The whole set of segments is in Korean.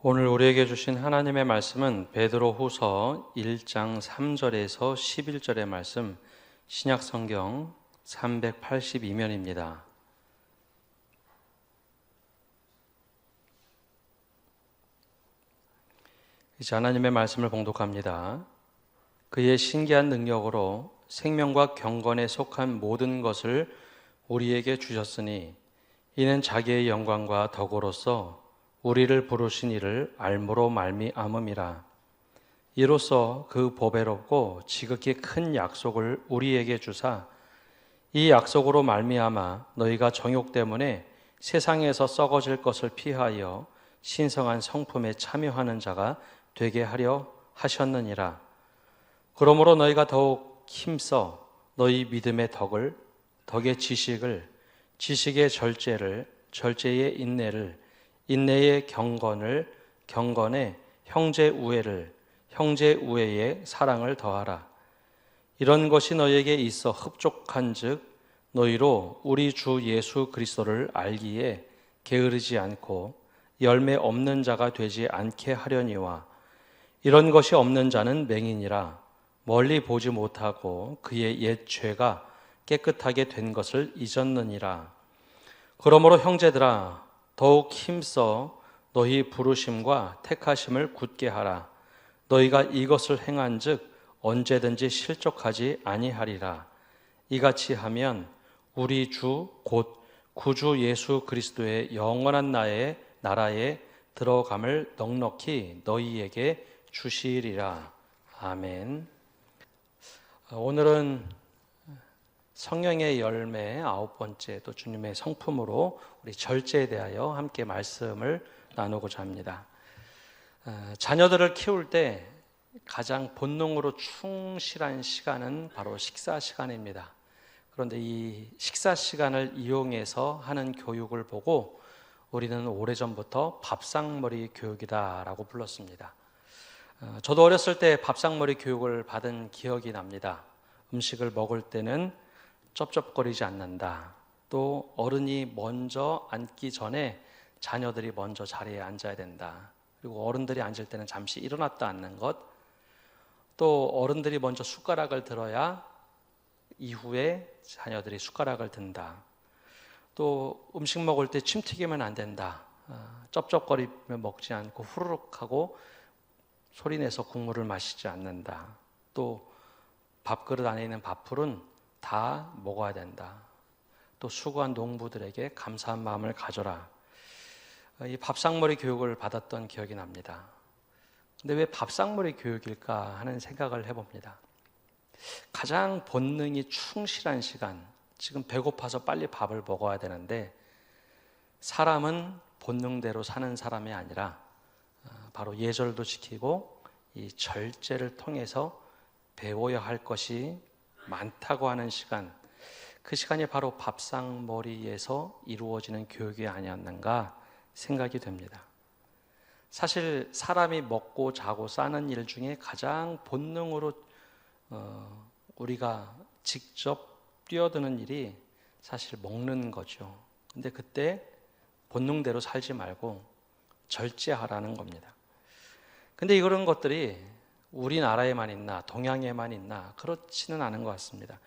오늘 우리에게 주신 하나님의 말씀은 베드로후서 1장 3절에서 11절의 말씀, 신약성경 382면입니다. 이제 하나님의 말씀을 봉독합니다. 그의 신기한 능력으로 생명과 경건에 속한 모든 것을 우리에게 주셨으니 이는 자기의 영광과 덕으로서 우리를 부르신 이를 알므로 말미암음이라. 이로써 그 보배롭고 지극히 큰 약속을 우리에게 주사 이 약속으로 말미암아 너희가 정욕 때문에 세상에서 썩어질 것을 피하여 신성한 성품에 참여하는 자가 되게 하려 하셨느니라. 그러므로 너희가 더욱 힘써 너희 믿음의 덕을, 덕의 지식을, 지식의 절제를, 절제의 인내를, 인내의 경건을, 경건에 형제 우애를, 형제 우애에 사랑을 더하라. 이런 것이 너희에게 있어 흡족한즉 너희로 우리 주 예수 그리스도를 알기에 게으르지 않고 열매 없는 자가 되지 않게 하려니와 이런 것이 없는 자는 맹인이라 멀리 보지 못하고 그의 옛 죄가 깨끗하게 된 것을 잊었느니라. 그러므로 형제들아 더욱 힘써 너희 부르심과 택하심을 굳게 하라. 너희가 이것을 행한즉 언제든지 실족하지 아니하리라. 이같이 하면 우리 주 곧 구주 예수 그리스도의 영원한 나라에 들어감을 넉넉히 너희에게 주시리라. 아멘. 오늘은 성령의 열매 9번째 또 주님의 성품으로 우리 절제에 대하여 함께 말씀을 나누고자 합니다. 자녀들을 키울 때 가장 본능으로 충실한 시간은 바로 식사 시간입니다. 그런데 이 식사 시간을 이용해서 하는 교육을 보고 우리는 오래전부터 밥상머리 교육이다라고 불렀습니다. 저도 어렸을 때 밥상머리 교육을 받은 기억이 납니다. 음식을 먹을 때는 쩝쩝거리지 않는다. 또 어른이 먼저 앉기 전에 자녀들이 먼저 자리에 앉아야 된다. 그리고 어른들이 앉을 때는 잠시 일어났다 앉는 것. 또 어른들이 먼저 숟가락을 들어야 이후에 자녀들이 숟가락을 든다. 또 음식 먹을 때 침 튀기면 안 된다. 쩝쩝거리며 먹지 않고 후루룩 하고 소리내서 국물을 마시지 않는다. 또 밥그릇 안에 있는 밥풀은 다 먹어야 된다. 또 수고한 농부들에게 감사한 마음을 가져라. 이 밥상머리 교육을 받았던 기억이 납니다. 근데 왜 밥상머리 교육일까 하는 생각을 해봅니다. 가장 본능이 충실한 시간, 지금 배고파서 빨리 밥을 먹어야 되는데 사람은 본능대로 사는 사람이 아니라 바로 예절도 지키고 이 절제를 통해서 배워야 할 것이 많다고 하는 시간, 그 시간이 바로 밥상머리에서 이루어지는 교육이 아니었는가 생각이 됩니다. 사실 사람이 먹고 자고 싸는 일 중에 가장 본능으로 우리가 직접 뛰어드는 일이 사실 먹는 거죠. 근데 그때 본능대로 살지 말고 절제하라는 겁니다. 근데 이런 것들이 우리나라에만 있나 동양에만 있나 그렇지는 않은 것 같습니다.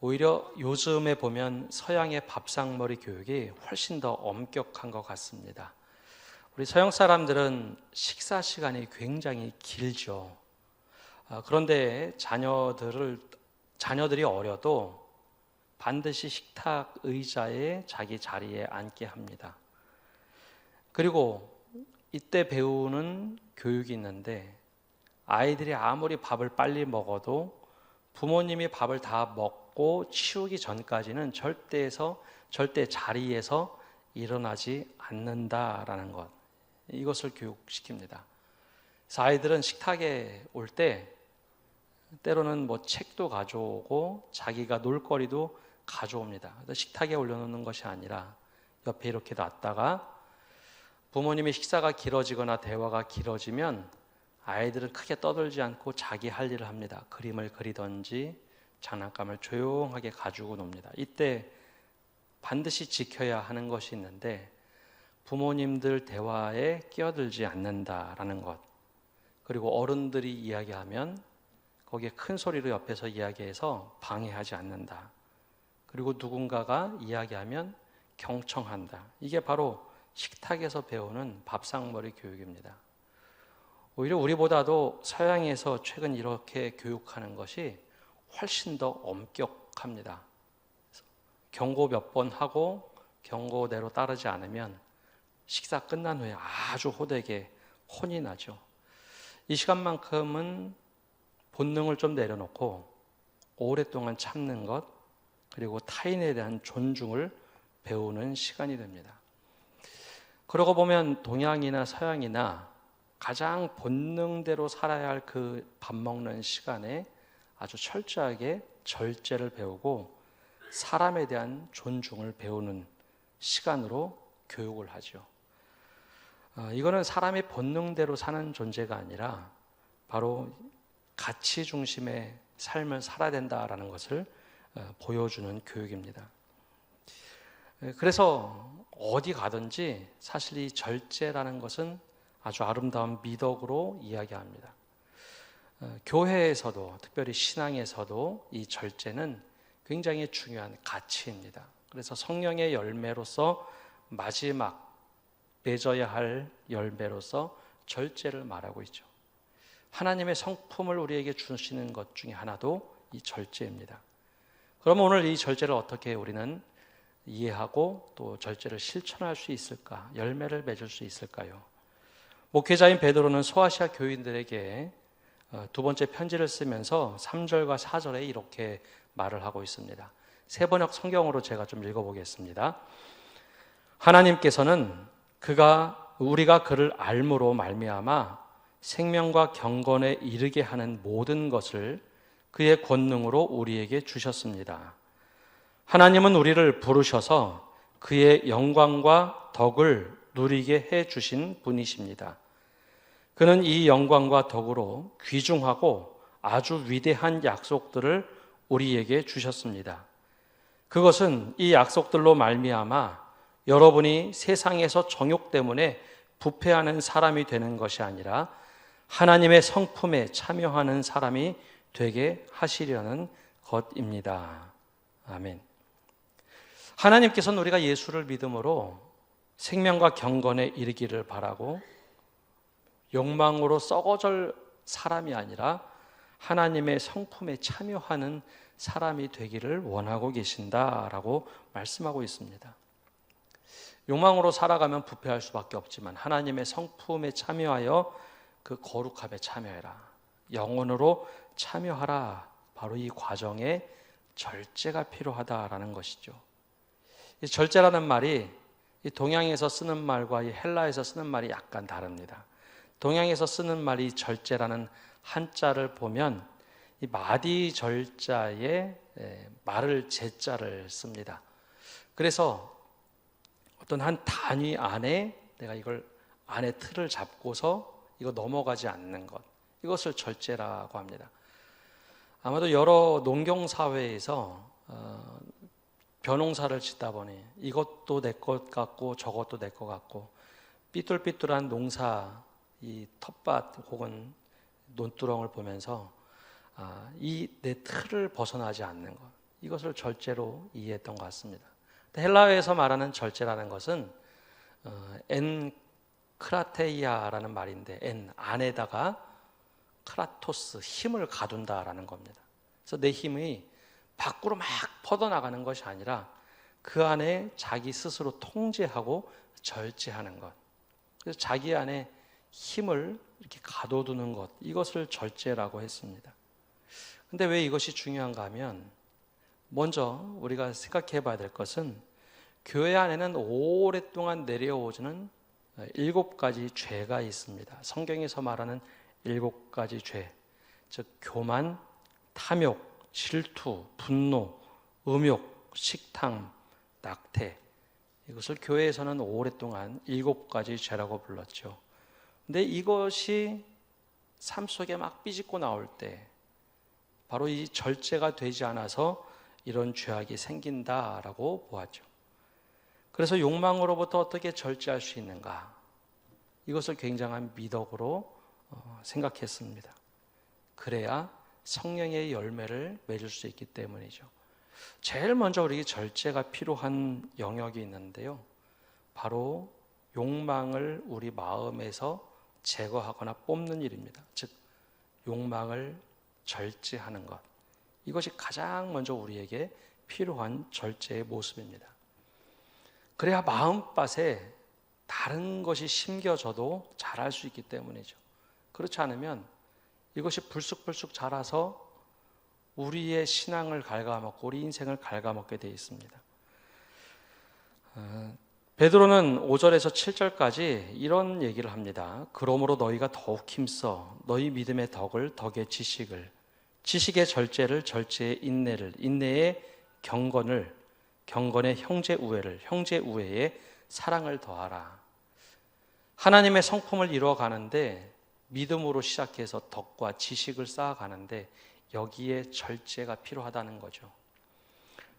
오히려 요즘에 보면 서양의 밥상머리 교육이 훨씬 더 엄격한 것 같습니다. 우리 서양 사람들은 식사 시간이 굉장히 길죠. 그런데 자녀들이 어려도 반드시 식탁 의자에 자기 자리에 앉게 합니다. 그리고 이때 배우는 교육이 있는데 아이들이 아무리 밥을 빨리 먹어도 부모님이 밥을 다 먹고 치우기 전까지는 절대 자리에서 일어나지 않는다라는 것. 이것을 교육시킵니다. 그래서 아이들은 식탁에 올 때 때로는 책도 가져오고 자기가 놀거리도 가져옵니다. 식탁에 올려놓는 것이 아니라 옆에 이렇게 놨다가 부모님의 식사가 길어지거나 대화가 길어지면 아이들은 크게 떠들지 않고 자기 할 일을 합니다. 그림을 그리든지 장난감을 조용하게 가지고 놉니다. 이때 반드시 지켜야 하는 것이 있는데 부모님들 대화에 끼어들지 않는다라는 것, 그리고 어른들이 이야기하면 거기에 큰 소리로 옆에서 이야기해서 방해하지 않는다. 그리고 누군가가 이야기하면 경청한다. 이게 바로 식탁에서 배우는 밥상머리 교육입니다. 오히려 우리보다도 서양에서 최근 이렇게 교육하는 것이 훨씬 더 엄격합니다. 경고 몇 번 하고 경고대로 따르지 않으면 식사 끝난 후에 아주 호되게 혼이 나죠. 이 시간만큼은 본능을 좀 내려놓고 오랫동안 참는 것, 그리고 타인에 대한 존중을 배우는 시간이 됩니다. 그러고 보면 동양이나 서양이나 가장 본능대로 살아야 할 그 밥 먹는 시간에 아주 철저하게 절제를 배우고 사람에 대한 존중을 배우는 시간으로 교육을 하죠. 이거는 사람의 본능대로 사는 존재가 아니라 바로 가치 중심의 삶을 살아야 된다라는 것을 보여주는 교육입니다. 그래서 어디 가든지 사실 이 절제라는 것은 아주 아름다운 미덕으로 이야기합니다. 교회에서도, 특별히 신앙에서도 이 절제는 굉장히 중요한 가치입니다. 그래서 성령의 열매로서 마지막 맺어야 할 열매로서 절제를 말하고 있죠. 하나님의 성품을 우리에게 주시는 것 중에 하나도 이 절제입니다. 그러면 오늘 이 절제를 어떻게 우리는 이해하고 또 절제를 실천할 수 있을까? 열매를 맺을 수 있을까요? 목회자인 베드로는 소아시아 교인들에게 두 번째 편지를 쓰면서 3절과 4절에 이렇게 말을 하고 있습니다. 세 번역 성경으로 제가 좀 읽어보겠습니다. 하나님께서는 우리가 그를 알므로 말미암아 생명과 경건에 이르게 하는 모든 것을 그의 권능으로 우리에게 주셨습니다. 하나님은 우리를 부르셔서 그의 영광과 덕을 누리게 해 주신 분이십니다. 그는 이 영광과 덕으로 귀중하고 아주 위대한 약속들을 우리에게 주셨습니다. 그것은 이 약속들로 말미암아 여러분이 세상에서 정욕 때문에 부패하는 사람이 되는 것이 아니라 하나님의 성품에 참여하는 사람이 되게 하시려는 것입니다. 아멘. 하나님께서는 우리가 예수를 믿음으로 생명과 경건에 이르기를 바라고 욕망으로 썩어질 사람이 아니라 하나님의 성품에 참여하는 사람이 되기를 원하고 계신다라고 말씀하고 있습니다. 욕망으로 살아가면 부패할 수밖에 없지만 하나님의 성품에 참여하여 그 거룩함에 참여해라. 영혼으로 참여하라. 바로 이 과정에 절제가 필요하다라는 것이죠. 이 절제라는 말이 이 동양에서 쓰는 말과 이 헬라에서 쓰는 말이 약간 다릅니다. 동양에서 쓰는 말이 절제라는 한자를 보면 이 마디 절자에 말을 제자를 씁니다. 그래서 어떤 한 단위 안에 내가 이걸 안에 틀을 잡고서 이거 넘어가지 않는 것, 이것을 절제라고 합니다. 아마도 여러 농경사회에서 벼농사를 짓다 보니 이것도 내 것 같고 저것도 내 것 같고 삐뚤삐뚤한 농사 이 텃밭 혹은 논두렁을 보면서 이 내 틀을 벗어나지 않는 것, 이것을 절제로 이해했던 것 같습니다. 헬라어에서 말하는 절제라는 것은 엔 크라테이아라는 말인데 엔 안에다가 크라토스 힘을 가둔다라는 겁니다. 그래서 내 힘이 밖으로 막 퍼져나가는 것이 아니라 그 안에 자기 스스로 통제하고 절제하는 것. 그래서 자기 안에 힘을 이렇게 가둬두는 것, 이것을 절제라고 했습니다. 근데 왜 이것이 중요한가 하면 먼저 우리가 생각해 봐야 될 것은 교회 안에는 오랫동안 내려오는 7가지 죄가 있습니다. 성경에서 말하는 7가지 죄, 즉 교만, 탐욕, 질투, 분노, 음욕, 식탐, 낙태, 이것을 교회에서는 오랫동안 7가지 죄라고 불렀죠. 근데 이것이 삶 속에 막 삐집고 나올 때 바로 이 절제가 되지 않아서 이런 죄악이 생긴다라고 보았죠. 그래서 욕망으로부터 어떻게 절제할 수 있는가? 이것을 굉장한 미덕으로 생각했습니다. 그래야 성령의 열매를 맺을 수 있기 때문이죠. 제일 먼저 우리에게 절제가 필요한 영역이 있는데요. 바로 욕망을 우리 마음에서 제거하거나 뽑는 일입니다. 즉, 욕망을 절제하는 것. 이것이 가장 먼저 우리에게 필요한 절제의 모습입니다. 그래야 마음밭에 다른 것이 심겨져도 자랄 수 있기 때문이죠. 그렇지 않으면 이것이 불쑥불쑥 자라서 우리의 신앙을 갉아먹고 우리 인생을 갉아먹게 되어 있습니다. 베드로는 5절에서 7절까지 이런 얘기를 합니다. 그러므로 너희가 더욱 힘써 너희 믿음의 덕을 덕의 지식을, 지식의 절제를 절제의 인내를, 인내의 경건을, 경건의 형제 우애를, 형제 우애에 사랑을 더하라. 하나님의 성품을 이루어가는데 믿음으로 시작해서 덕과 지식을 쌓아가는데 여기에 절제가 필요하다는 거죠.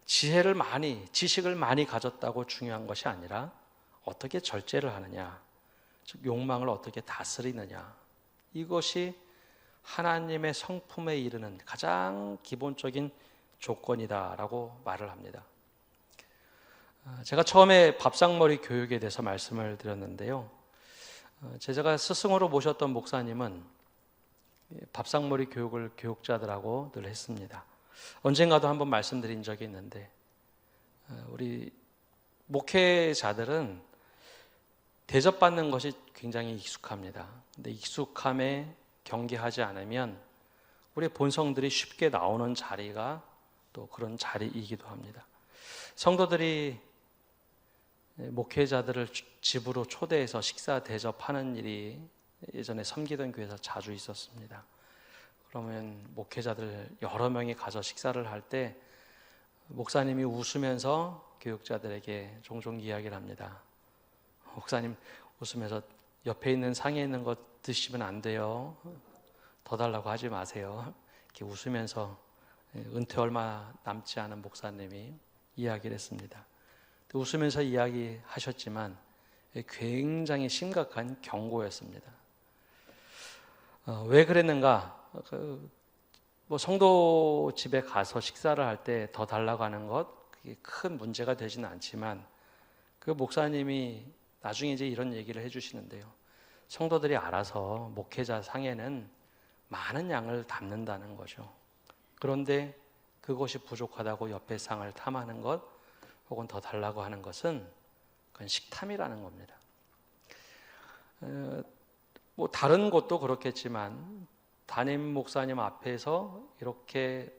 지식을 많이 가졌다고 중요한 것이 아니라 어떻게 절제를 하느냐, 즉 욕망을 어떻게 다스리느냐, 이것이 하나님의 성품에 이르는 가장 기본적인 조건이다라고 말을 합니다. 제가 처음에 밥상머리 교육에 대해서 말씀을 드렸는데요. 제가 스승으로 모셨던 목사님은 밥상머리 교육을 교육자들하고 늘 했습니다. 언젠가도 한번 말씀드린 적이 있는데, 우리 목회자들은 대접받는 것이 굉장히 익숙합니다. 근데 익숙함에 경계하지 않으면 우리 본성들이 쉽게 나오는 자리가 또 그런 자리이기도 합니다. 성도들이 목회자들을 집으로 초대해서 식사 대접하는 일이 예전에 섬기던 교회에서 자주 있었습니다. 그러면 목회자들 여러 명이 가서 식사를 할 때 목사님이 웃으면서 교육자들에게 종종 이야기를 합니다. 목사님 웃으면서 옆에 있는 상에 있는 것 드시면 안 돼요. 더 달라고 하지 마세요. 이렇게 웃으면서 은퇴 얼마 남지 않은 목사님이 이야기를 했습니다. 웃으면서 이야기하셨지만 굉장히 심각한 경고였습니다. 왜 그랬는가? 성도 집에 가서 식사를 할 때 더 달라고 하는 것, 그게 큰 문제가 되지는 않지만 그 목사님이 나중에 이제 이런 얘기를 해주시는데요. 성도들이 알아서 목회자 상에는 많은 양을 담는다는 거죠. 그런데 그것이 부족하다고 옆에 상을 탐하는 것, 혹은 더 달라고 하는 것은 그건 식탐이라는 겁니다. 다른 곳도 그렇겠지만 담임 목사님 앞에서 이렇게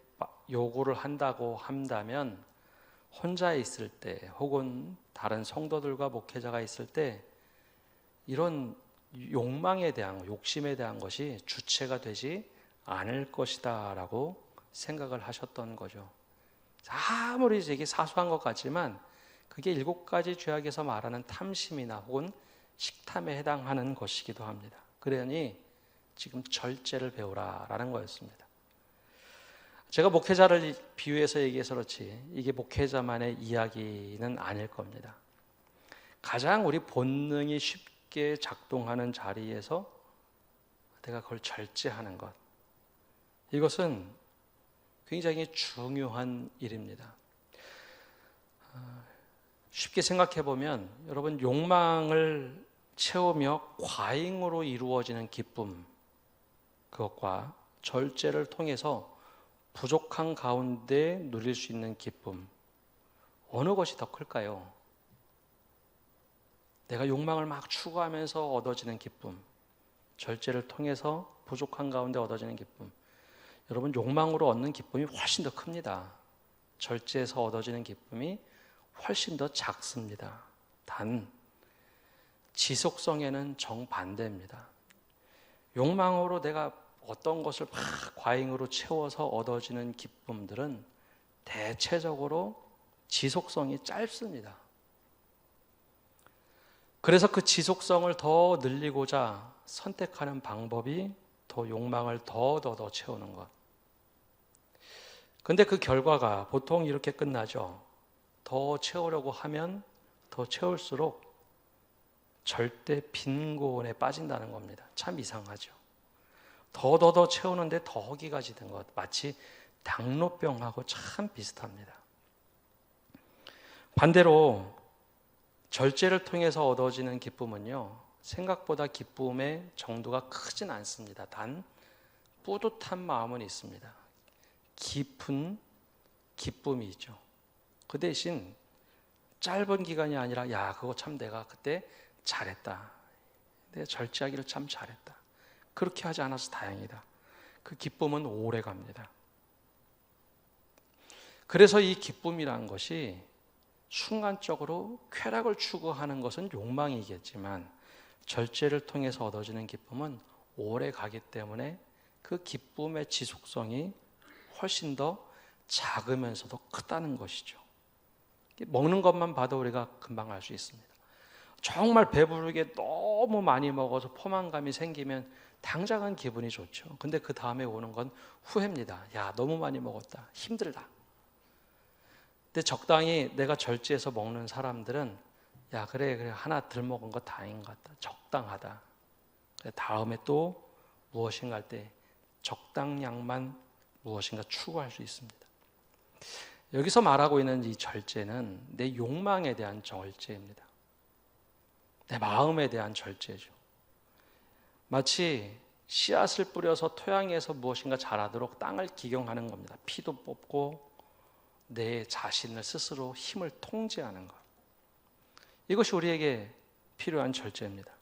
요구를 한다고 한다면 혼자 있을 때 혹은 다른 성도들과 목회자가 있을 때 이런 욕망에 대한, 욕심에 대한 것이 주체가 되지 않을 것이다 라고 생각을 하셨던 거죠. 아무리 이게 사소한 것 같지만 그게 7가지 죄악에서 말하는 탐심이나 혹은 식탐에 해당하는 것이기도 합니다. 그러니 지금 절제를 배우라라는 거였습니다. 제가 목회자를 비유해서 얘기해서 그렇지 이게 목회자만의 이야기는 아닐 겁니다. 가장 우리 본능이 쉽게 작동하는 자리에서 내가 그걸 절제하는 것, 이것은 굉장히 중요한 일입니다. 쉽게 생각해 보면 여러분, 욕망을 채우며 과잉으로 이루어지는 기쁨, 그것과 절제를 통해서 부족한 가운데 누릴 수 있는 기쁨, 어느 것이 더 클까요? 내가 욕망을 막 추구하면서 얻어지는 기쁨, 절제를 통해서 부족한 가운데 얻어지는 기쁨. 여러분, 욕망으로 얻는 기쁨이 훨씬 더 큽니다. 절제에서 얻어지는 기쁨이 훨씬 더 작습니다. 단 지속성에는 정반대입니다. 욕망으로 내가 어떤 것을 막 과잉으로 채워서 얻어지는 기쁨들은 대체적으로 지속성이 짧습니다. 그래서 그 지속성을 더 늘리고자 선택하는 방법이 더 욕망을 더 채우는 것. 근데 그 결과가 보통 이렇게 끝나죠. 더 채우려고 하면 더 채울수록 절대 빈곤에 빠진다는 겁니다. 참 이상하죠. 더 채우는데 더 허기가 지는 것, 마치 당뇨병하고 참 비슷합니다. 반대로 절제를 통해서 얻어지는 기쁨은요, 생각보다 기쁨의 정도가 크진 않습니다. 단 뿌듯한 마음은 있습니다. 깊은 기쁨이 있죠. 그 대신 짧은 기간이 아니라, 야, 그거 참 내가 그때 잘했다. 내가 절제하기를 참 잘했다. 그렇게 하지 않아서 다행이다. 그 기쁨은 오래 갑니다. 그래서 이 기쁨이란 것이 순간적으로 쾌락을 추구하는 것은 욕망이겠지만, 절제를 통해서 얻어지는 기쁨은 오래 가기 때문에 그 기쁨의 지속성이 훨씬 더 작으면서도 크다는 것이죠. 먹는 것만 봐도 우리가 금방 알 수 있습니다. 정말 배부르게 너무 많이 먹어서 포만감이 생기면 당장은 기분이 좋죠. 근데 그 다음에 오는 건 후회입니다. 야, 너무 많이 먹었다. 힘들다. 근데 적당히 내가 절제해서 먹는 사람들은, 야, 그래 하나 덜 먹은 거 다행인 것 같다. 적당하다. 다음에 또 무엇인가 할 때 적당량만 무엇인가 추구할 수 있습니다. 여기서 말하고 있는 이 절제는 내 욕망에 대한 절제입니다. 내 마음에 대한 절제죠. 마치 씨앗을 뿌려서 토양에서 무엇인가 자라도록 땅을 기경하는 겁니다. 피도 뽑고 내 자신을 스스로 힘을 통제하는 것. 이것이 우리에게 필요한 절제입니다.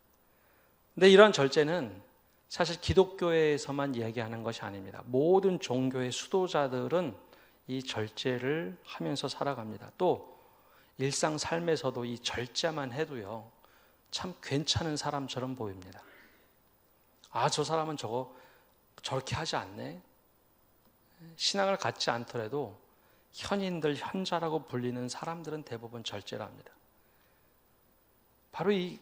근데 이러한 절제는 사실 기독교에서만 이야기하는 것이 아닙니다. 모든 종교의 수도자들은 이 절제를 하면서 살아갑니다. 또 일상 삶에서도 이 절제만 해도요, 참 괜찮은 사람처럼 보입니다. 아, 저 사람은 저렇게 하지 않네. 신앙을 갖지 않더라도 현인들, 현자라고 불리는 사람들은 대부분 절제를 합니다. 바로 이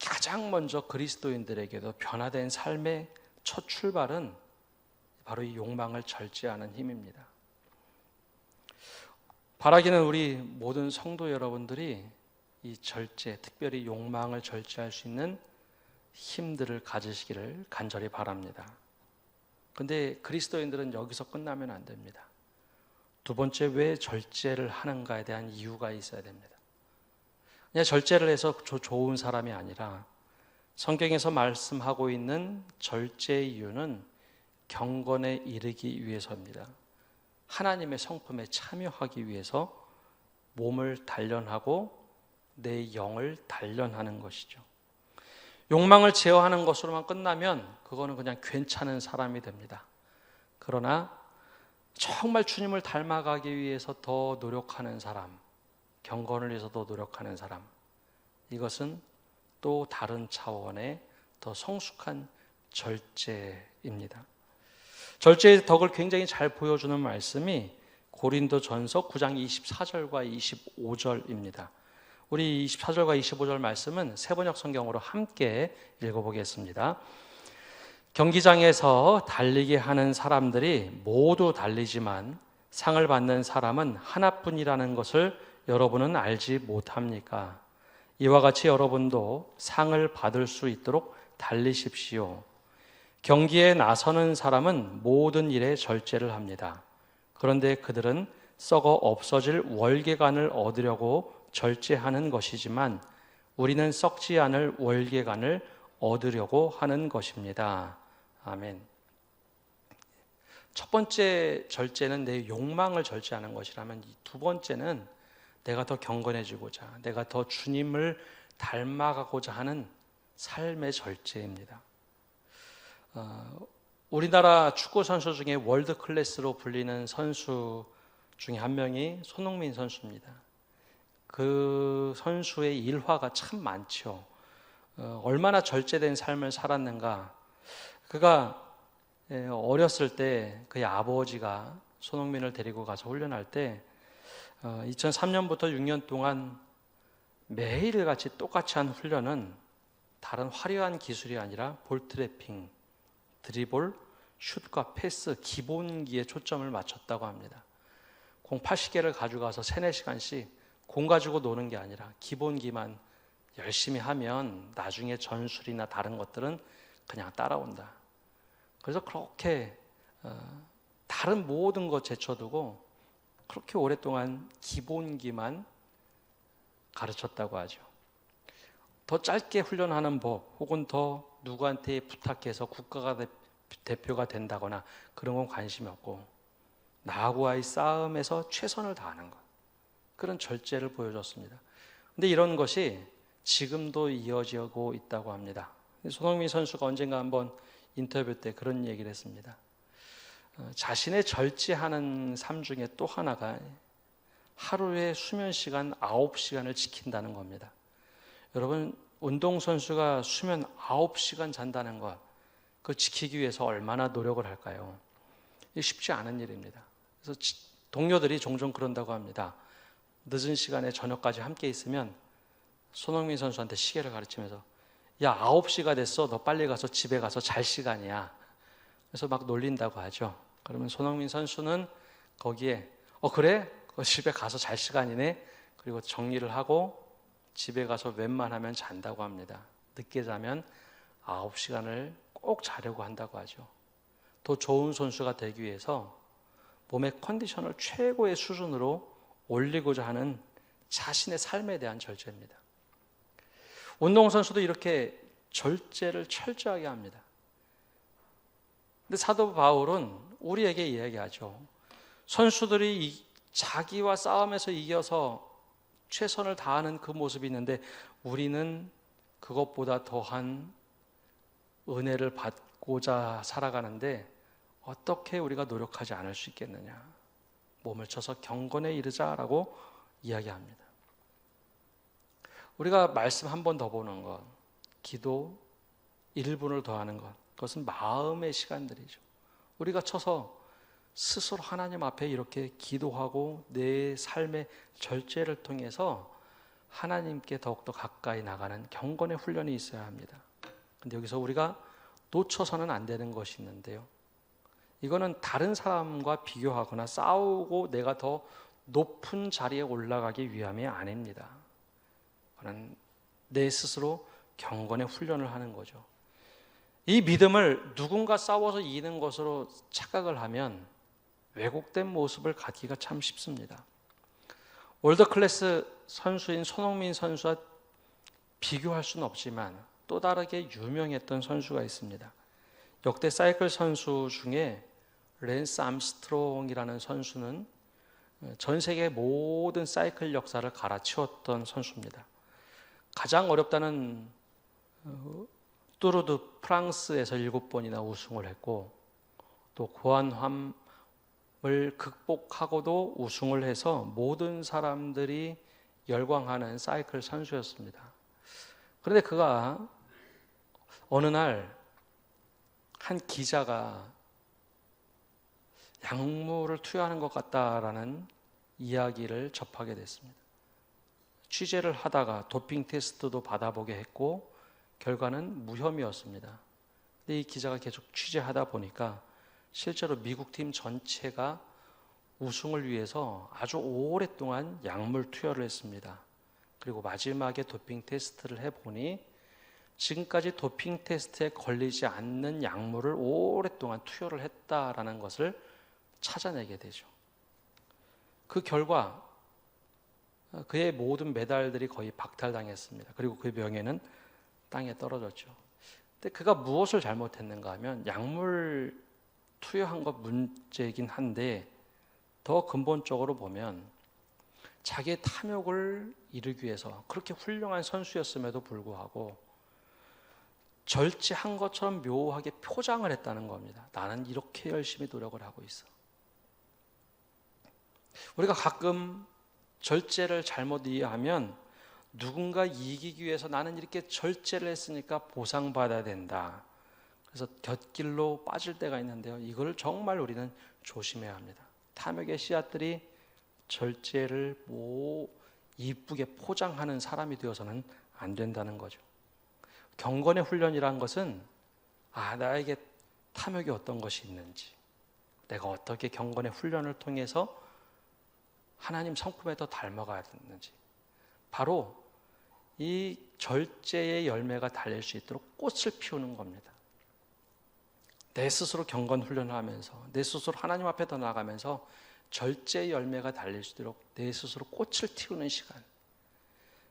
가장 먼저 그리스도인들에게도 변화된 삶의 첫 출발은 바로 이 욕망을 절제하는 힘입니다. 바라기는 우리 모든 성도 여러분들이 이 절제, 특별히 욕망을 절제할 수 있는 힘들을 가지시기를 간절히 바랍니다. 그런데 그리스도인들은 여기서 끝나면 안 됩니다. 두 번째, 왜 절제를 하는가에 대한 이유가 있어야 됩니다. 그냥 절제를 해서 좋은 사람이 아니라 성경에서 말씀하고 있는 절제의 이유는 경건에 이르기 위해서입니다. 하나님의 성품에 참여하기 위해서 몸을 단련하고 내 영을 단련하는 것이죠. 욕망을 제어하는 것으로만 끝나면 그거는 그냥 괜찮은 사람이 됩니다. 그러나 정말 주님을 닮아가기 위해서 더 노력하는 사람, 경건을 위해서 더 노력하는 사람, 이것은 또 다른 차원의 더 성숙한 절제입니다. 절제의 덕을 굉장히 잘 보여주는 말씀이 고린도전서 9장 24절과 25절입니다. 우리 24절과 25절 말씀은 세번역 성경으로 함께 읽어보겠습니다. 경기장에서 달리게 하는 사람들이 모두 달리지만 상을 받는 사람은 하나뿐이라는 것을 여러분은 알지 못합니까? 이와 같이 여러분도 상을 받을 수 있도록 달리십시오. 경기에 나서는 사람은 모든 일에 절제를 합니다. 그런데 그들은 썩어 없어질 월계관을 얻으려고 절제하는 것이지만 우리는 썩지 않을 월계관을 얻으려고 하는 것입니다. 아멘. 첫 번째 절제는 내 욕망을 절제하는 것이라면, 이 두 번째는 내가 더 경건해지고자, 내가 더 주님을 닮아가고자 하는 삶의 절제입니다. 우리나라 축구 선수 중에 월드 클래스로 불리는 선수 중에 한 명이 손흥민 선수입니다. 그 선수의 일화가 참 많죠. 얼마나 절제된 삶을 살았는가. 그가 어렸을 때 그의 아버지가 손흥민을 데리고 가서 훈련할 때 2003년부터 6년 동안 매일같이 똑같이 한 훈련은 다른 화려한 기술이 아니라 볼트래핑, 드리블, 슛과 패스, 기본기에 초점을 맞췄다고 합니다. 공 80개를 가져가서 3, 4시간씩 공 가지고 노는 게 아니라 기본기만 열심히 하면 나중에 전술이나 다른 것들은 그냥 따라온다. 그래서 그렇게 다른 모든 것 제쳐두고 그렇게 오랫동안 기본기만 가르쳤다고 하죠. 더 짧게 훈련하는 법 혹은 더 누구한테 부탁해서 국가가 대표가 된다거나 그런 건 관심이 없고 나하고의 싸움에서 최선을 다하는 것, 그런 절제를 보여줬습니다. 근데 이런 것이 지금도 이어지고 있다고 합니다. 손흥민 선수가 언젠가 한번 인터뷰 때 그런 얘기를 했습니다. 자신의 절제하는 삶 중에 또 하나가 하루에 수면 시간 9시간을 지킨다는 겁니다. 여러분, 운동선수가 수면 9시간 잔다는 것, 그걸 지키기 위해서 얼마나 노력을 할까요? 이게 쉽지 않은 일입니다. 그래서 동료들이 종종 그런다고 합니다. 늦은 시간에 저녁까지 함께 있으면 손흥민 선수한테 시계를 가르치면서 야, 9시가 됐어. 너 빨리 가서 집에 가서 잘 시간이야. 그래서 막 놀린다고 하죠. 그러면 손흥민 선수는 거기에 그래? 집에 가서 잘 시간이네. 그리고 정리를 하고 집에 가서 웬만하면 잔다고 합니다. 늦게 자면 9시간을 꼭 자려고 한다고 하죠. 더 좋은 선수가 되기 위해서 몸의 컨디션을 최고의 수준으로 올리고자 하는 자신의 삶에 대한 절제입니다. 운동선수도 이렇게 절제를 철저하게 합니다. 근데 사도 바울은 우리에게 이야기하죠. 선수들이 자기와 싸움에서 이겨서 최선을 다하는 그 모습이 있는데 우리는 그것보다 더한 은혜를 받고자 살아가는데 어떻게 우리가 노력하지 않을 수 있겠느냐. 몸을 쳐서 경건에 이르자라고 이야기합니다. 우리가 말씀 한 번 더 보는 것, 기도 1분을 더하는 것, 그것은 마음의 시간들이죠. 우리가 쳐서 스스로 하나님 앞에 이렇게 기도하고 내 삶의 절제를 통해서 하나님께 더욱더 가까이 나가는 경건의 훈련이 있어야 합니다. 근데 여기서 우리가 놓쳐서는 안 되는 것이 있는데요. 이거는 다른 사람과 비교하거나 싸우고 내가 더 높은 자리에 올라가기 위함이 아닙니다. 그는 내 스스로 경건의 훈련을 하는 거죠. 이 믿음을 누군가 싸워서 이기는 것으로 착각을 하면 왜곡된 모습을 갖기가 참 쉽습니다. 월드클래스 선수인 손흥민 선수와 비교할 수는 없지만 또 다르게 유명했던 선수가 있습니다. 역대 사이클 선수 중에 랜스 암스트롱이라는 선수는 전 세계 모든 사이클 역사를 갈아치웠던 선수입니다. 가장 어렵다는 뚜르드 프랑스에서 7번이나 우승을 했고 또 고환함을 극복하고도 우승을 해서 모든 사람들이 열광하는 사이클 선수였습니다. 그런데 그가 어느 날 한 기자가 약물을 투여하는 것 같다라는 이야기를 접하게 됐습니다. 취재를 하다가 도핑 테스트도 받아보게 했고 결과는 무혐의였습니다. 근데 이 기자가 계속 취재하다 보니까 실제로 미국 팀 전체가 우승을 위해서 아주 오랫동안 약물 투여를 했습니다. 그리고 마지막에 도핑 테스트를 해보니 지금까지 도핑 테스트에 걸리지 않는 약물을 오랫동안 투여를 했다라는 것을 찾아내게 되죠. 그 결과 그의 모든 메달들이 거의 박탈당했습니다. 그리고 그의 명예는 땅에 떨어졌죠. 근데 그가 무엇을 잘못했는가 하면 약물 투여한 것 문제이긴 한데 더 근본적으로 보면 자기의 탐욕을 이루기 위해서 그렇게 훌륭한 선수였음에도 불구하고 절제한 것처럼 묘하게 표장을 했다는 겁니다. 나는 이렇게 열심히 노력을 하고 있어. 우리가 가끔 절제를 잘못 이해하면 누군가 이기기 위해서 나는 이렇게 절제를 했으니까 보상받아야 된다. 그래서 곁길로 빠질 때가 있는데요. 이걸 정말 우리는 조심해야 합니다. 탐욕의 씨앗들이 절제를 이쁘게 포장하는 사람이 되어서는 안 된다는 거죠. 경건의 훈련이란 것은 나에게 탐욕이 어떤 것이 있는지, 내가 어떻게 경건의 훈련을 통해서 하나님 성품에 더 닮아가야 되는지, 바로 이 절제의 열매가 달릴 수 있도록 꽃을 피우는 겁니다. 내 스스로 경건 훈련을 하면서 내 스스로 하나님 앞에 더 나아가면서 절제의 열매가 달릴 수 있도록 내 스스로 꽃을 틔우는 시간.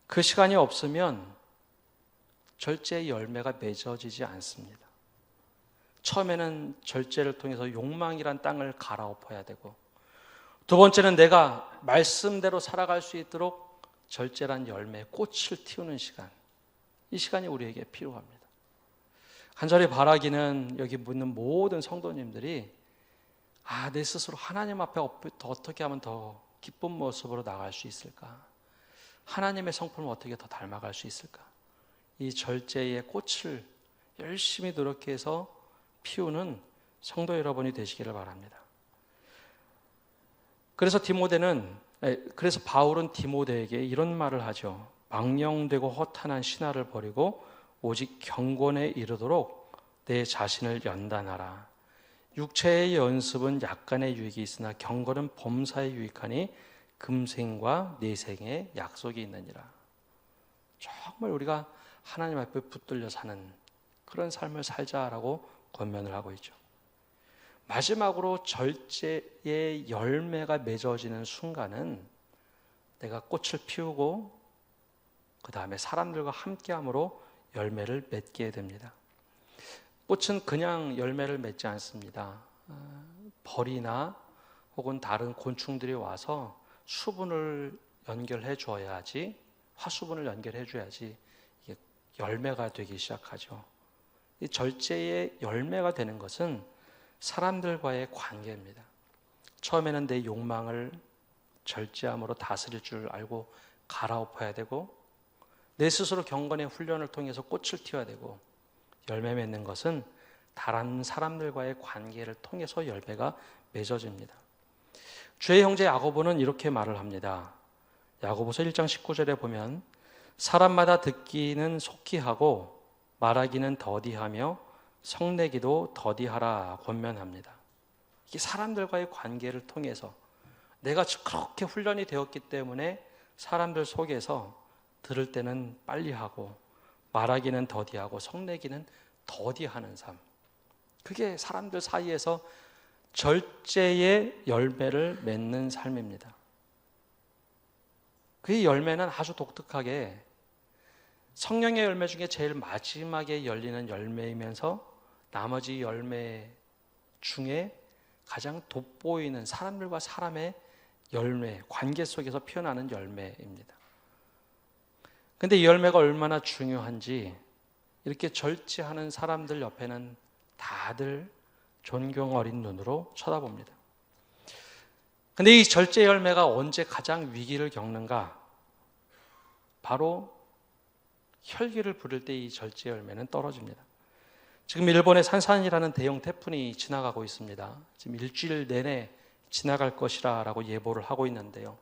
그 시간이 없으면 절제의 열매가 맺어지지 않습니다. 처음에는 절제를 통해서 욕망이란 땅을 갈아엎어야 되고, 두 번째는 내가 말씀대로 살아갈 수 있도록 절제란 열매, 꽃을 틔우는 시간. 이 시간이 우리에게 필요합니다. 간절히 바라기는 여기 묻는 모든 성도님들이 내 스스로 하나님 앞에 어떻게 하면 더 기쁜 모습으로 나갈 수 있을까? 하나님의 성품을 어떻게 더 닮아갈 수 있을까? 이 절제의 꽃을 열심히 노력해서 피우는 성도 여러분이 되시기를 바랍니다. 그래서 바울은 디모데에게 이런 말을 하죠. 망령되고 허탄한 신화를 버리고 오직 경건에 이르도록 내 자신을 연단하라. 육체의 연습은 약간의 유익이 있으나 경건은 범사에 유익하니 금생과 내생에 약속이 있느니라. 정말 우리가 하나님 앞에 붙들려 사는 그런 삶을 살자라고 권면을 하고 있죠. 마지막으로 절제의 열매가 맺어지는 순간은 내가 꽃을 피우고 그 다음에 사람들과 함께함으로 열매를 맺게 됩니다. 꽃은 그냥 열매를 맺지 않습니다. 벌이나 혹은 다른 곤충들이 와서 수분을 연결해 줘야지, 화수분을 연결해 줘야지 이게 열매가 되기 시작하죠. 이 절제의 열매가 되는 것은 사람들과의 관계입니다. 처음에는 내 욕망을 절제함으로 다스릴 줄 알고 갈아엎어야 되고, 내 스스로 경건의 훈련을 통해서 꽃을 틔워야 되고, 열매 맺는 것은 다른 사람들과의 관계를 통해서 열매가 맺어집니다. 주의 형제 야고보는 이렇게 말을 합니다. 야고보서 1장 19절에 보면 사람마다 듣기는 속히 하고 말하기는 더디하며 성내기도 더디하라 권면합니다. 이게 사람들과의 관계를 통해서 내가 그렇게 훈련이 되었기 때문에 사람들 속에서 들을 때는 빨리 하고 말하기는 더디하고 성내기는 더디하는 삶. 그게 사람들 사이에서 절제의 열매를 맺는 삶입니다. 그 열매는 아주 독특하게 성령의 열매 중에 제일 마지막에 열리는 열매이면서 나머지 열매 중에 가장 돋보이는 사람들과 사람의 열매, 관계 속에서 피어나는 열매입니다. 근데 이 열매가 얼마나 중요한지 이렇게 절제하는 사람들 옆에는 다들 존경 어린 눈으로 쳐다봅니다. 근데 이 절제 열매가 언제 가장 위기를 겪는가? 바로 혈기를 부릴 때 이 절제 열매는 떨어집니다. 지금 일본의 산산이라는 대형 태풍이 지나가고 있습니다. 지금 일주일 내내 지나갈 것이라고 예보를 하고 있는데요.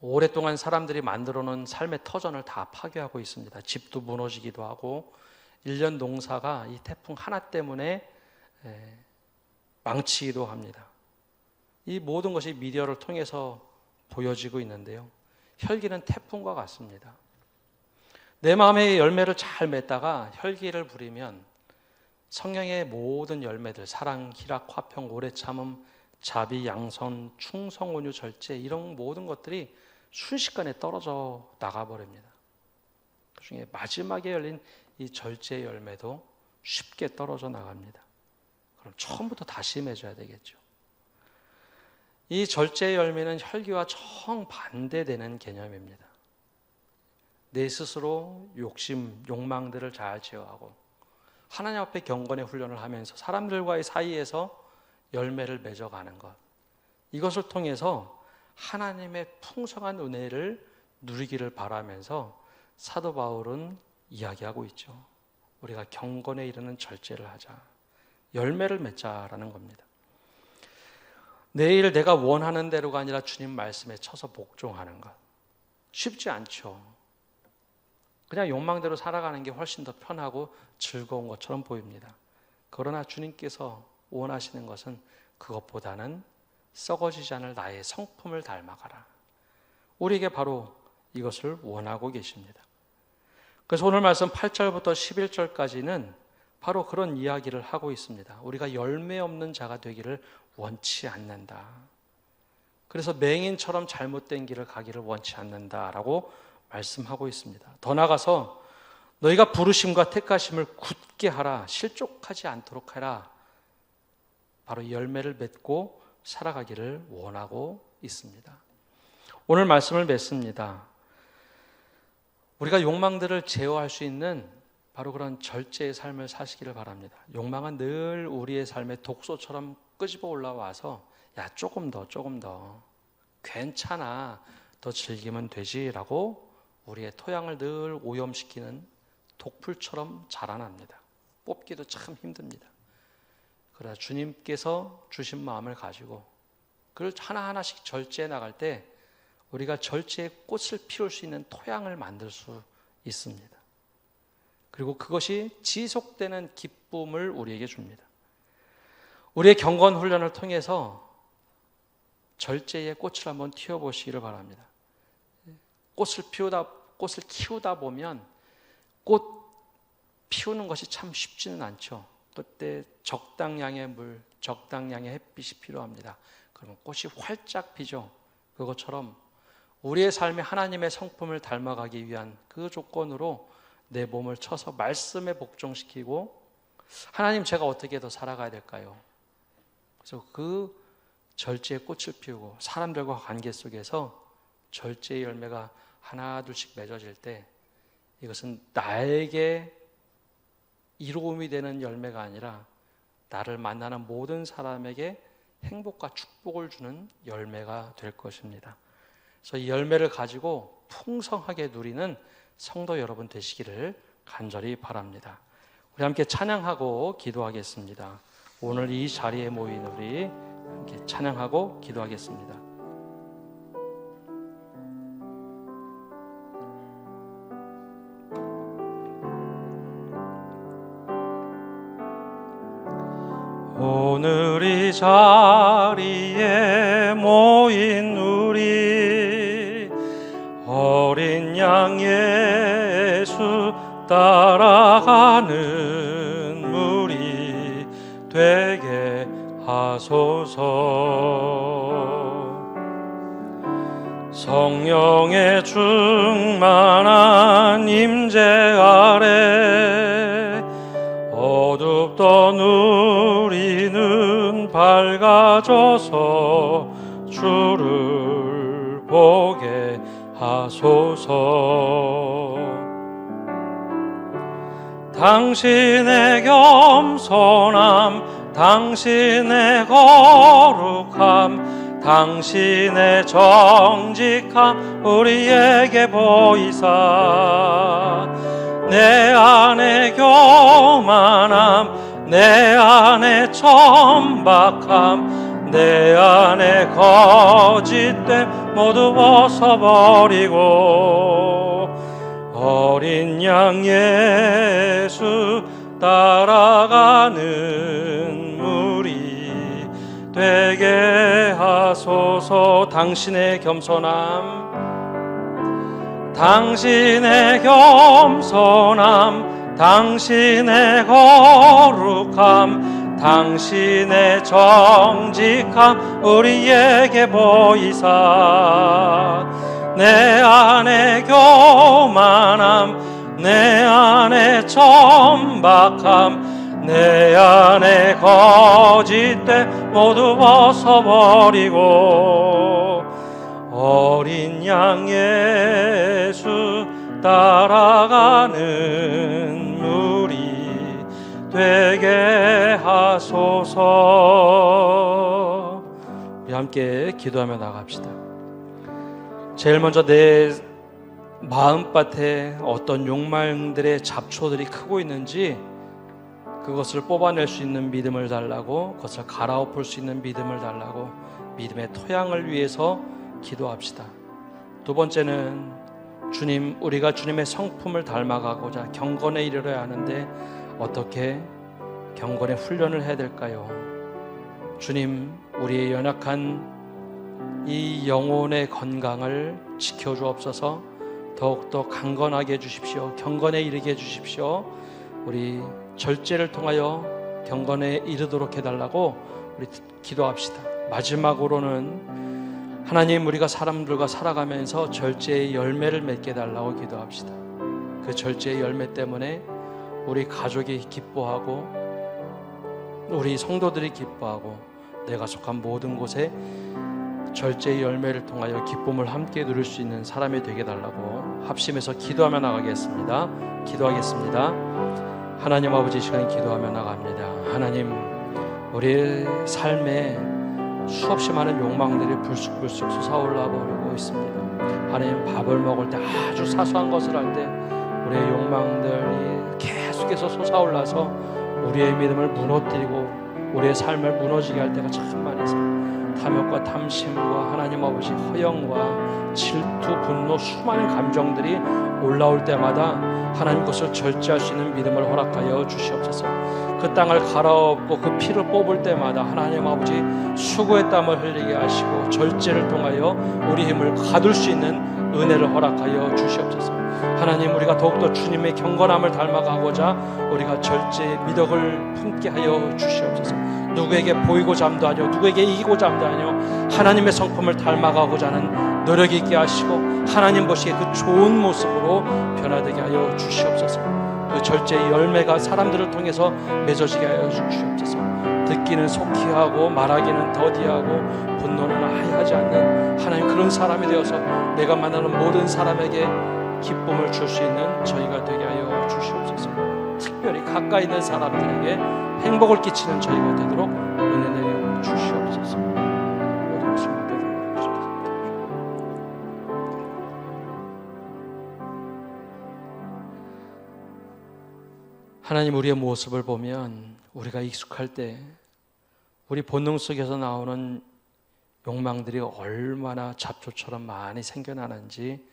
오랫동안 사람들이 만들어 놓은 삶의 터전을 다 파괴하고 있습니다. 집도 무너지기도 하고 1년 농사가 이 태풍 하나 때문에 망치기도 합니다. 이 모든 것이 미디어를 통해서 보여지고 있는데요. 혈기는 태풍과 같습니다. 내 마음의 열매를 잘 맺다가 혈기를 부리면 성령의 모든 열매들, 사랑, 희락, 화평, 오래 참음, 자비, 양선, 충성, 온유, 절제 이런 모든 것들이 순식간에 떨어져 나가버립니다. 그 중에 마지막에 열린 이 절제 열매도 쉽게 떨어져 나갑니다. 그럼 처음부터 다시 맺어야 되겠죠. 이 절제 열매는 혈기와 정반대되는 개념입니다. 내 스스로 욕심, 욕망들을 잘 제어하고 하나님 앞에 경건의 훈련을 하면서 사람들과의 사이에서 열매를 맺어가는 것. 이것을 통해서 하나님의 풍성한 은혜를 누리기를 바라면서 사도 바울은 이야기하고 있죠. 우리가 경건에 이르는 절제를 하자. 열매를 맺자라는 겁니다. 내일 내가 원하는 대로가 아니라 주님 말씀에 쳐서 복종하는 것. 쉽지 않죠. 그냥 욕망대로 살아가는 게 훨씬 더 편하고 즐거운 것처럼 보입니다. 그러나 주님께서 원하시는 것은 그것보다는 썩어지지 않을 나의 성품을 닮아가라. 우리에게 바로 이것을 원하고 계십니다. 그래서 오늘 말씀 8절부터 11절까지는 바로 그런 이야기를 하고 있습니다. 우리가 열매 없는 자가 되기를 원치 않는다. 그래서 맹인처럼 잘못된 길을 가기를 원치 않는다라고 말씀하고 있습니다. 더 나아가서 너희가 부르심과 택하심을 굳게 하라, 실족하지 않도록 해라. 바로 열매를 맺고 살아가기를 원하고 있습니다. 오늘 말씀을 맺습니다. 우리가 욕망들을 제어할 수 있는 바로 그런 절제의 삶을 사시기를 바랍니다. 욕망은 늘 우리의 삶에 독소처럼 끄집어 올라와서 야, 조금 더 괜찮아, 더 즐기면 되지라고 우리의 토양을 늘 오염시키는 독풀처럼 자라납니다. 뽑기도 참 힘듭니다. 그러나 주님께서 주신 마음을 가지고 그걸 하나하나씩 절제해 나갈 때 우리가 절제의 꽃을 피울 수 있는 토양을 만들 수 있습니다. 그리고 그것이 지속되는 기쁨을 우리에게 줍니다. 우리의 경건 훈련을 통해서 절제의 꽃을 한번 튀어보시기를 바랍니다. 꽃을 키우다 보면 꽃 피우는 것이 참 쉽지는 않죠. 그때 적당량의 물, 적당량의 햇빛이 필요합니다. 그러면 꽃이 활짝 피죠. 그것처럼 우리의 삶에 하나님의 성품을 닮아가기 위한 그 조건으로 내 몸을 쳐서 말씀에 복종시키고 하나님, 제가 어떻게 더 살아가야 될까요? 그래서 그 절제의 꽃을 피우고 사람들과 관계 속에서 절제의 열매가 하나 둘씩 맺어질 때 이것은 나에게 이로움이 되는 열매가 아니라 나를 만나는 모든 사람에게 행복과 축복을 주는 열매가 될 것입니다. 그래서 이 열매를 가지고 풍성하게 누리는 성도 여러분 되시기를 간절히 바랍니다. 우리 함께 찬양하고 기도하겠습니다. 오늘 이 자리에 모인 우리 함께 찬양하고 기도하겠습니다. 오늘 이 자리에 모인 우리 어린 양 예수 따라가는 무리 되게 하소서. 성령의 충만한 임재 아래 어둡던 우리는 밝아져서 주를 보게 하소서. 당신의 겸손함, 당신의 거룩함, 당신의 정직함 우리에게 보이사 내 안에 교만함, 내 안에 천박함, 내 안에 거짓됨 모두 벗어버리고 어린 양 예수 따라가는 무리 되게 하소서. 당신의 겸손함, 당신의 겸손함, 당신의 거룩함, 당신의 정직함 우리에게 보이사 내 안에 교만함, 내 안에 천박함, 내 안에 거짓됨 모두 벗어버리고 어린 양 예수 따라가는 무리 되게 하소서. 우리 함께 기도하며 나갑시다. 제일 먼저 내 마음밭에 어떤 욕망들의 잡초들이 크고 있는지 그것을 뽑아낼 수 있는 믿음을 달라고, 그것을 갈아엎을 수 있는 믿음을 달라고 믿음의 토양을 위해서 기도합시다. 두 번째는 주님, 우리가 주님의 성품을 닮아가고자 경건에 이르러야 하는데 어떻게 경건의 훈련을 해야 될까요? 주님, 우리의 연약한 이 영혼의 건강을 지켜주옵소서. 더욱더 강건하게 해주십시오. 경건에 이르게 해주십시오. 우리 절제를 통하여 경건에 이르도록 해달라고 우리 기도합시다. 마지막으로는 하나님, 우리가 사람들과 살아가면서 절제의 열매를 맺게 해달라고 기도합시다. 그 절제의 열매 때문에 우리 가족이 기뻐하고 우리 성도들이 기뻐하고 내가 속한 모든 곳에 절제의 열매를 통하여 기쁨을 함께 누릴 수 있는 사람이 되게 해달라고 합심해서 기도하며 나가겠습니다. 기도하겠습니다. 하나님 아버지, 이 시간에 기도하며 나갑니다. 하나님, 우리의 삶에 수없이 많은 욕망들이 불쑥불쑥 솟아올라버리고 있습니다. 하나님, 밥을 먹을 때 아주 사소한 것을 할 때 우리의 욕망들이 계속해서 솟아올라서 우리의 믿음을 무너뜨리고 우리의 삶을 무너지게 할 때가 참 많이 있습니다. 탐욕과 탐심과 하나님 아버지 허영과 질투, 분노, 수많은 감정들이 올라올 때마다 하나님 것을 절제할 수 있는 믿음을 허락하여 주시옵소서. 그 땅을 갈아엎고 그 피를 뽑을 때마다 하나님 아버지 수고의 땀을 흘리게 하시고 절제를 통하여 우리 힘을 가둘 수 있는 은혜를 허락하여 주시옵소서. 하나님, 우리가 더욱더 주님의 경건함을 닮아가고자 우리가 절제의 미덕을 품게 하여 주시옵소서. 누구에게 보이고자 함도 아니요 누구에게 이기고자 함도 아니요 하나님의 성품을 닮아가고자 하는 노력이 있게 하시고 하나님 보시기에 그 좋은 모습으로 변화되게 하여 주시옵소서. 그 절제의 열매가 사람들을 통해서 맺어지게 하여 주시옵소서. 듣기는 속히 하고 말하기는 더디하고 분노는 아예 하지 않는 하나님, 그런 사람이 되어서 내가 만나는 모든 사람에게 기쁨을 줄 수 있는 저희가 되게 하여 주시옵소서. 특별히 가까이 있는 사람들에게 행복을 끼치는 저희가 되도록 은혜 내려 주시옵소서. 모든 것을 맡겨드립니다. 하나님, 우리의 모습을 보면 우리가 익숙할 때 우리 본능 속에서 나오는 욕망들이 얼마나 잡초처럼 많이 생겨나는지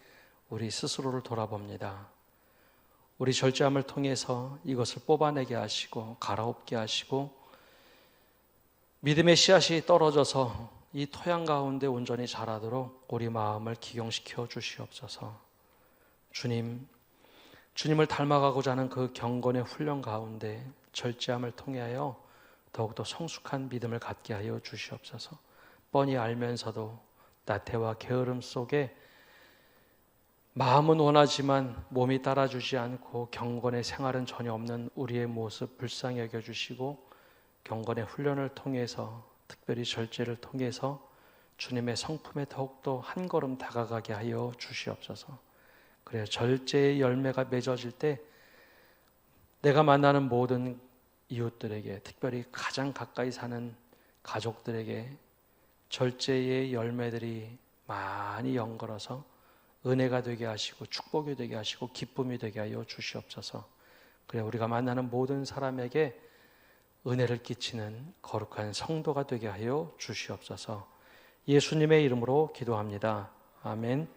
우리 스스로를 돌아봅니다. 우리 절제함을 통해서 이것을 뽑아내게 하시고 갈아엎게 하시고 믿음의 씨앗이 떨어져서 이 토양 가운데 온전히 자라도록 우리 마음을 기경시켜 주시옵소서. 주님을 닮아가고자 하는 그 경건의 훈련 가운데 절제함을 통하여 더욱더 성숙한 믿음을 갖게 하여 주시옵소서. 뻔히 알면서도 나태와 게으름 속에 마음은 원하지만 몸이 따라주지 않고 경건의 생활은 전혀 없는 우리의 모습 불쌍히 여겨주시고 경건의 훈련을 통해서 특별히 절제를 통해서 주님의 성품에 더욱더 한 걸음 다가가게 하여 주시옵소서. 그래야 절제의 열매가 맺어질 때 내가 만나는 모든 이웃들에게, 특별히 가장 가까이 사는 가족들에게 절제의 열매들이 많이 연걸어서 은혜가 되게 하시고 축복이 되게 하시고 기쁨이 되게 하여 주시옵소서. 그래 우리가 만나는 모든 사람에게 은혜를 끼치는 거룩한 성도가 되게 하여 주시옵소서. 예수님의 이름으로 기도합니다. 아멘.